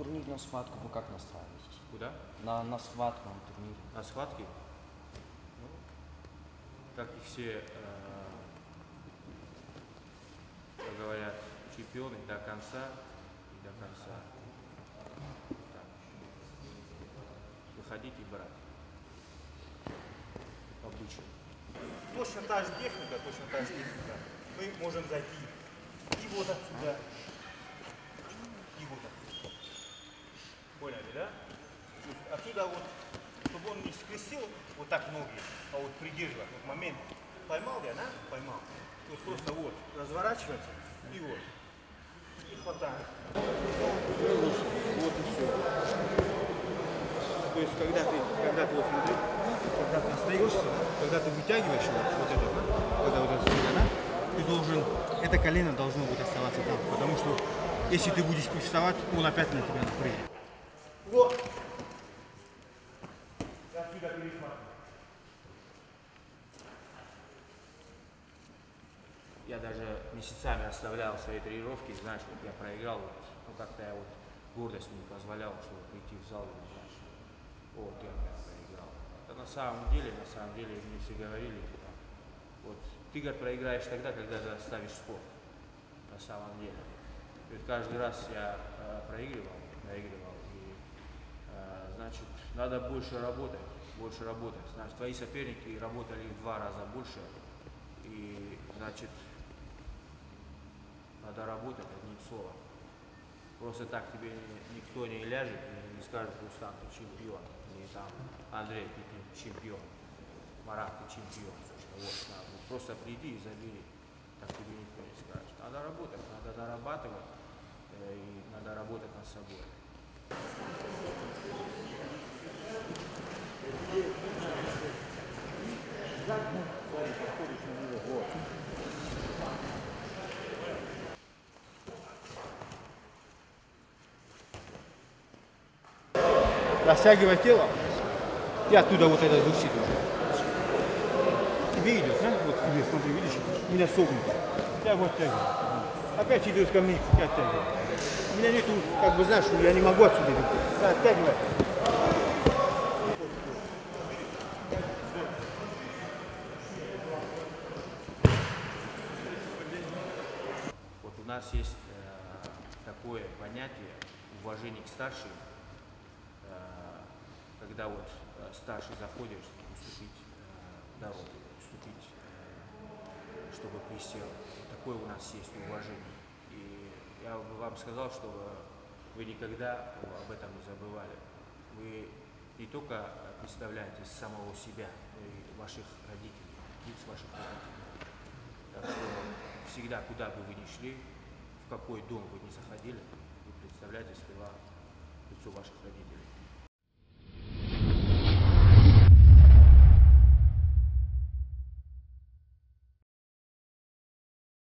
турнир на схватку вы как настраиваетесь? Куда? На схватку, на турнир. На схватки? Ну, как и все, как говорят, чемпионы до конца и до конца. Так. Выходить и брать. Обычно. Точно та же техника, Мы можем зайти и вот отсюда, и вот отсюда. Поняли, да? Отсюда вот, чтобы он не скрестил вот так ноги, а вот придерживать. Вот момент. Поймал я, да? Поймал. Вот просто вот разворачиваться и вот. И хватаем. Вот и все. То есть когда ты вот смотри, когда ты остаешься, когда ты вытягиваешь его, вот это, да? Когда вот это сюда, да? Ты должен, это колено должно быть оставаться там, потому что если ты будешь приставать, он опять на тебя напрыгнет. Вот. Отсюда пересматривай. Я даже месяцами оставлял свои тренировки, знаешь, вот я проиграл, вот, ну как-то я вот гордость мне позволяла, чтобы прийти в зал, знаешь, вот я проиграл. Это на самом деле мне все говорили, типа, вот ты, говорит, проиграешь тогда, когда ты оставишь спорт, на самом деле. Ведь каждый раз я проигрывал, и, значит, надо больше работать, значит, твои соперники работали в 2 раза больше, и, значит, надо работать одним словом. Просто так тебе никто не ляжет и не скажет: Рустам, ты чемпион. Или там: Андрей, ты чемпион. Марат, ты чемпион. Вот, надо. Просто приди и забери. Так тебе никто не скажет. Надо работать, надо дорабатывать, и надо работать над собой. Растягивай тело и оттуда вот это душит уже. Тебе идет, да? Вот тебе, смотри, видишь, у меня согнуто. Я вот оттягиваю. Опять идет ко мне, я оттягиваю. У меня нету, как бы, знаешь, я не могу отсюда идти. Да, оттягивай. Вот у нас есть такое понятие уважение к старшим, когда вот старший заходит, чтобы уступить дорогу, чтобы присел. Такое у нас есть уважение. И я бы вам сказал, чтобы вы никогда об этом не забывали. Вы не только представляете самого себя, но и ваших родителей, лиц ваших родителей. Так что всегда, куда бы вы ни шли, в какой дом вы ни заходили, вы представляете сперва лицо ваших родителей.